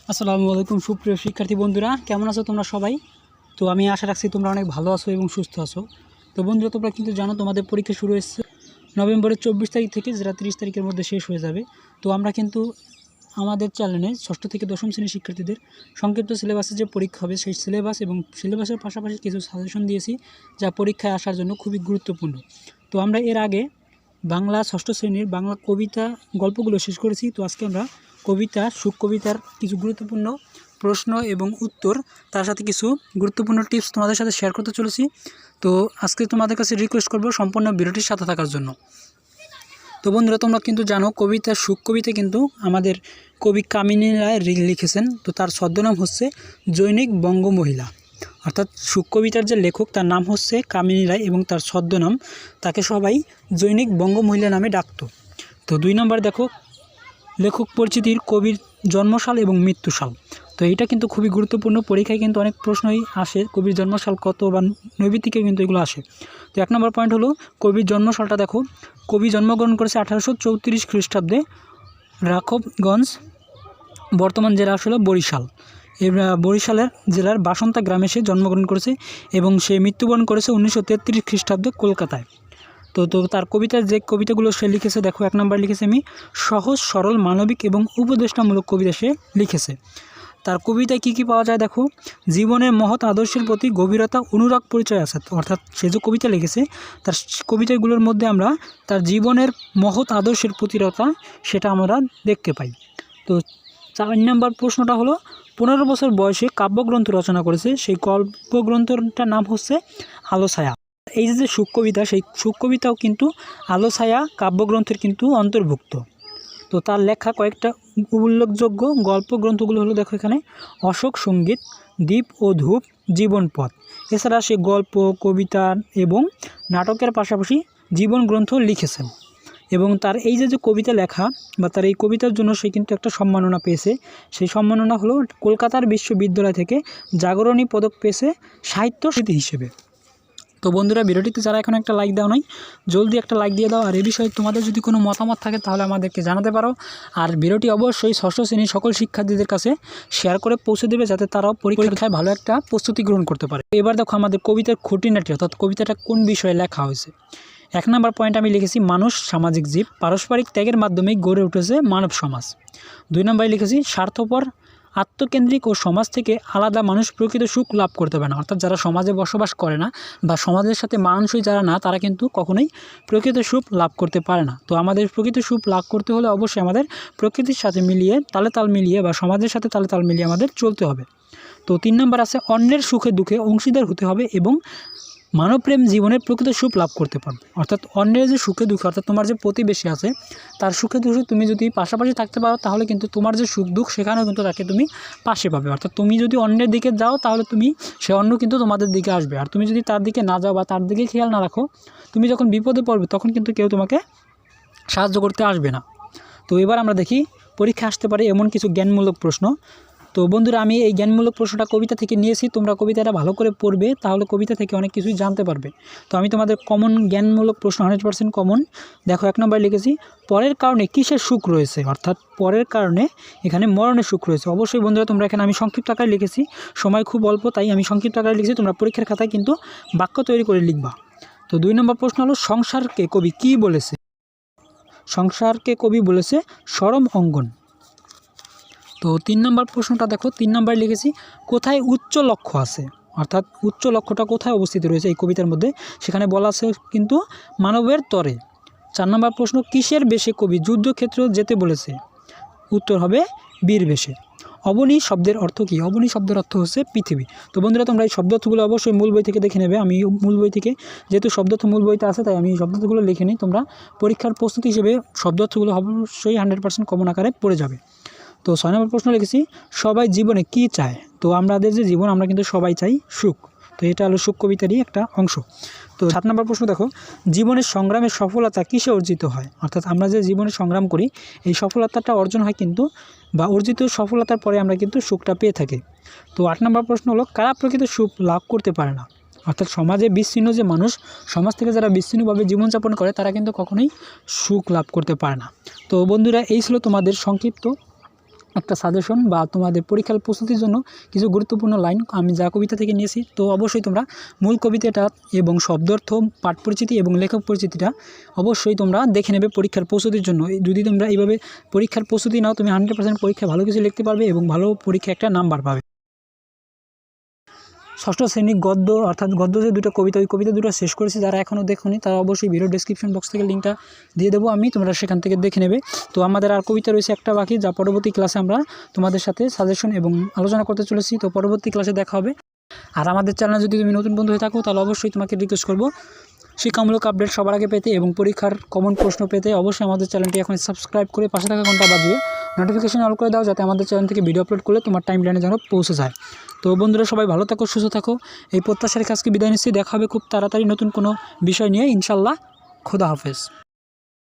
আসসালামু আলাইকুম সুপ্রিয় শিক্ষার্থী বন্ধুরা, কেমন আছো তোমরা সবাই? তো আমি আশা রাখছি তোমরা অনেক ভালো আছো এবং সুস্থ আছো। তো বন্ধুরা, তোমরা কিন্তু জানো তোমাদের পরীক্ষা শুরু হয়েছে নভেম্বরের 24 তারিখ থেকে, যেটা 30 তারিখের মধ্যে শেষ হয়ে যাবে। তো আমরা কিন্তু আমাদের চ্যানেলে ষষ্ঠ থেকে দশম শ্রেণীর শিক্ষার্থীদের সংক্ষিপ্ত সিলেবাসে যে পরীক্ষা হবে সেই সিলেবাস এবং সিলেবাসের পাশাপাশি কিছু সাজেশন দিয়েছি যা পরীক্ষায় আসার জন্য খুবই গুরুত্বপূর্ণ। তো আমরা এর আগে বাংলা ষষ্ঠ শ্রেণীর বাংলা কবিতা গল্পগুলো শেষ করেছি। তো আজকে আমরা কবিতা সুখ কবিতার কিছু গুরুত্বপূর্ণ প্রশ্ন এবং উত্তর, তার সাথে কিছু গুরুত্বপূর্ণ টিপস তোমাদের সাথে শেয়ার করতে চলেছি। তো আজকে তোমাদের কাছে রিকোয়েস্ট করব সম্পূর্ণ ভিডিওটির সাথে থাকার জন্য। তো বন্ধুরা, তোমরা কিন্তু জানো কবিতা সুখ কবিতা কিন্তু আমাদের কবি কামিনী রায় লিখেছেন। তো তার ছদ্মনাম হচ্ছে জৈনিক বঙ্গমহিলা, অর্থাৎ সুখ কবিতার যে লেখক তার নাম হচ্ছে কামিনী রায় এবং তার ছদ্মনাম, তাকে সবাই জৈনিক বঙ্গমহিলা নামে ডাকত। তো 2 নম্বর দেখো লেখক পরিচিতির, কবির জন্মসাল এবং মৃত্যুসাল। তো এইটা কিন্তু খুবই গুরুত্বপূর্ণ, পরীক্ষায় কিন্তু অনেক প্রশ্নই আসে কবির জন্মসাল কত বা নৈবিত্তিকে কিন্তু এগুলো আসে। তো 1 নম্বর পয়েন্ট হলো কবির জন্মসালটা দেখো। কবি জন্মগ্রহণ করেছে 1834 খ্রিস্টাব্দে রাঘবগঞ্জ, বর্তমান জেলা আসলে বরিশাল। বরিশালের জেলার বাসন্তা গ্রামে সে জন্মগ্রহণ করেছে এবং সে মৃত্যুবরণ করেছে 1933 খ্রিস্টাব্দে কলকাতায়। তো তার কবিতার যে কবিতাগুলো সে লিখেছে দেখো, 1 নম্বর লিখেছে আমি সহজ সরল মানবিক এবং উপদেষ্টামূলক কবিতা সে লিখেছে। তার কবিতায় কী কী পাওয়া যায় দেখো, জীবনের মহৎ আদর্শের প্রতি গভীরতা অনুরাগ পরিচয় আছে। অর্থাৎ সে যে কবিতা লিখেছে তার কবিতাগুলোর মধ্যে আমরা তার জীবনের মহৎ আদর্শের প্রতিরতা সেটা আমরা দেখতে পাই। তো 4 নম্বর প্রশ্নটা হলো 15 বছর বয়সে কাব্যগ্রন্থ রচনা করেছে, সেই কাব্যগ্রন্থটার নাম হচ্ছে আলো ছায়া। এই যে সুখ কবিতা, সেই সুখ কবিতাও কিন্তু আলো ছায়া কাব্যগ্রন্থের কিন্তু অন্তর্ভুক্ত। তো তার লেখা কয়েকটা উল্লেখযোগ্য গল্প গ্রন্থগুলো হলো দেখো এখানে অশোক সঙ্গীত, দ্বীপ ও ধূপ, জীবনপথ। এছাড়া সে গল্প, কবিতা এবং নাটকের পাশাপাশি জীবন গ্রন্থ লিখেছেন। এবং তার এই যে কবিতা লেখা বা তার এই কবিতার জন্য সে কিন্তু একটা সম্মাননা পেয়েছে। সেই সম্মাননা হলো কলকাতার বিশ্ববিদ্যালয় থেকে জাগরণী পদক পেয়েছে সাহিত্য স্মৃতি হিসেবে। তো বন্ধুরা, ভিডিওটিতে যারা এখন একটা লাইক দাও নাই, জলদি একটা লাইক দিয়ে দাও। আর এই বিষয়ে তোমাদের যদি কোনো মতামত থাকে তাহলে আমাদেরকে জানাতে পারো। আর ভিডিওটি অবশ্যই ষষ্ঠ শ্রেণীর সকল শিক্ষার্থীদের কাছে শেয়ার করে পৌঁছে দেবে, যাতে তারাও পরীক্ষায় ভালো একটা প্রস্তুতি গ্রহণ করতে পারে। এবার দেখো আমাদের কবিতার খুঁটিনাটি, অর্থাৎ কবিতাটা কোন বিষয়ে লেখা হয়েছে। 1 নম্বর পয়েন্ট আমি লিখেছি মানুষ সামাজিক জীব, পারস্পরিক ত্যাগের মাধ্যমেই গড়ে উঠেছে মানব সমাজ। 2 নম্বরে লিখেছি স্বার্থপর, আত্মকেন্দ্রিক ও সমাজ থেকে আলাদা মানুষ প্রকৃত সুখ লাভ করতে পারে না। অর্থাৎ যারা সমাজে বসবাস করে না বা সমাজের সাথে মানানসই যারা না, তারা কিন্তু কখনোই প্রকৃত সুখ লাভ করতে পারে না। তো আমাদের প্রকৃত সুখ লাভ করতে হলে অবশ্যই আমাদের প্রকৃতির সাথে মিলিয়ে তালে তাল মিলিয়ে বা সমাজের সাথে তালে তাল মিলিয়ে আমাদের চলতে হবে। তো 3 নম্বর আছে অন্যের সুখে দুঃখে অংশীদার হতে হবে এবং মানবপ্রেম জীবনের প্রকৃত সুখ লাভ করতে পারবে। অর্থাৎ অন্যের যে সুখে দুঃখে, অর্থাৎ তোমার যে প্রতিবেশী আছে তার সুখে দুঃখে তুমি যদি পাশাপাশি থাকতে পারো, তাহলে কিন্তু তোমার যে সুখ দুঃখ সেখানেও কিন্তু তাকে তুমি পাশে পাবে। অর্থাৎ তুমি যদি অন্যের দিকে যাও তাহলে সে অন্য কিন্তু তোমাদের দিকে আসবে। আর তুমি যদি তার দিকে না যাও বা তার দিকে খেয়াল না রাখো, তুমি যখন বিপদে পড়বে তখন কিন্তু কেউ তোমাকে সাহায্য করতে আসবে না। তো এবার আমরা দেখি পরীক্ষা আসতে পারে এমন কিছু জ্ঞানমূলক প্রশ্ন। তো বন্ধুরা, আমি এই জ্ঞানমূলক প্রশ্নটা কবিতা থেকে নিয়েছি, তোমরা কবিতাটা ভালো করে পড়বে, তাহলে কবিতা থেকে অনেক কিছুই জানতে পারবে। তো আমি তোমাদের কমন জ্ঞানমূলক প্রশ্ন 100% কমন দেখো। 1 নম্বরে লিখেছি পরের কারণে কিসের সুখ রয়েছে, অর্থাৎ পরের কারণে এখানে মরণের সুখ রয়েছে। অবশ্যই বন্ধুরা, তোমরা এখানে আমি সংক্ষিপ্ত আকারে লিখেছি, সময় খুব অল্প তাই আমি সংক্ষিপ্ত আকারে লিখেছি, তোমরা পরীক্ষার খাতায় কিন্তু বাক্য তৈরি করে লিখবা। তো 2 নম্বর প্রশ্ন হলো সংসারকে কবি কী বলেছে। সংসারকে কবি বলেছে সরম অঙ্গন। তো 3 নম্বর প্রশ্নটা দেখো, 3 নম্বরে লিখেছি কোথায় উচ্চ লক্ষ্য আছে, অর্থাৎ উচ্চ লক্ষ্যটা কোথায় অবস্থিত রয়েছে এই কবিতার মধ্যে, সেখানে বলা আছে কিন্তু মানবের তরে। 4 নম্বর প্রশ্ন কিসের বেশে কবি যুদ্ধক্ষেত্র যেতে বলেছে, উত্তর হবে বীর বেশে। অবনী শব্দের অর্থ কী, অবনী শব্দের অর্থ হচ্ছে পৃথিবী। তো বন্ধুরা, তোমরা এই শব্দার্থগুলো অবশ্যই মূল বই থেকে দেখে নেবে। আমি মূল বই থেকে, যেহেতু শব্দার্থ মূল বইতে আছে তাই আমি শব্দার্থগুলো লিখে নিই, তোমরা পরীক্ষার প্রস্তুতি হিসেবে শব্দার্থগুলো অবশ্যই 100% কমন আকারে পড়ে যাবে। তো 6 নম্বর প্রশ্ন লিখেছি সবাই জীবনে কি চায়। তো আমাদের যে জীবন, আমরা কিন্তু সবাই চাই সুখ। তো এটা হলো সুখ কবিতারই একটা অংশ। তো 7 নম্বর প্রশ্ন দেখো জীবনের সংগ্রামের সফলতা কিসে অর্জিত হয়, অর্থাৎ আমরা যে জীবনে সংগ্রাম করি এই সফলতাটা অর্জন হয় কিন্তু বা অর্জিত সফলতার পরে আমরা কিন্তু সুখটা পেয়ে থাকি। তো 8 নম্বর প্রশ্ন হলো কারা প্রকৃত সুখ লাভ করতে পারে না, অর্থাৎ সমাজে বিচ্ছিন্ন যে মানুষ, সমাজ থেকে যারা বিচ্ছিন্নভাবে জীবনযাপন করে তারা কিন্তু কখনোই সুখ লাভ করতে পারে না। তো বন্ধুরা, এই ছিল তোমাদের সংক্ষিপ্ত একটা সাজেশন বা তোমাদের পরীক্ষার প্রস্তুতির জন্য কিছু গুরুত্বপূর্ণ লাইন আমি যা কবিতা থেকে নিয়েছি। তো অবশ্যই তোমরা মূল কবিতাটা এবং শব্দার্থ, পাঠ পরিচিতি এবং লেখক পরিচিতিটা অবশ্যই তোমরা দেখে নেবে পরীক্ষার প্রস্তুতির জন্য। যদি তোমরা এইভাবে পরীক্ষার প্রস্তুতি নাও, তুমি 100% পরীক্ষায় ভালো কিছু লিখতে পারবে এবং ভালো পরীক্ষা একটা নাম্বার পাবে। ষষ্ঠ শ্রেণী গদ্য, অর্থাৎ গদ্য যে দুটো কবিতা, ওই কবিতা দুটো শেষ করেছি। যারা এখনও দেখোনি তারা অবশ্যই ভিডিও ডেসক্রিপশন বক্স থেকে লিঙ্কটা দিয়ে দেবো আমি, তোমরা সেখান থেকে দেখে নেবে। তো আমাদের আর কবিতা রয়েছে একটা বাকি, যা পরবর্তী ক্লাসে আমরা তোমাদের সাথে সাজেশন এবং আলোচনা করতে চলেছি। তো পরবর্তী ক্লাসে দেখা হবে। আর আমাদের চ্যানেলে যদি তুমি নতুন বন্ধু হয়ে থাকো, তাহলে অবশ্যই তোমাকে রিকোয়েস্ট করবো শিক্ষামূলক আপডেট সবার আগে পেতে এবং পরীক্ষার কমন প্রশ্ন পেতে অবশ্যই আমাদের চ্যানেলটি এখন সাবস্ক্রাইব করে পাশে থাকা ঘন্টা বাজিয়ে নোটিফিকেশন অল করে দাও, যাতে আমাদের চ্যানেল থেকে ভিডিও আপলোড করলে তোমার টাইম লাইনে যেন পৌঁছে যায়। তো বন্ধুরা, সবাই ভালো থাকো, সুস্থ থাকো, এই প্রত্যাশার কাজকে বিদায় নিচ্ছি। দেখা হবে খুব তাড়াতাড়ি নতুন কোনো বিষয় নিয়ে, ইনশাল্লাহ। খোদা হাফেজ।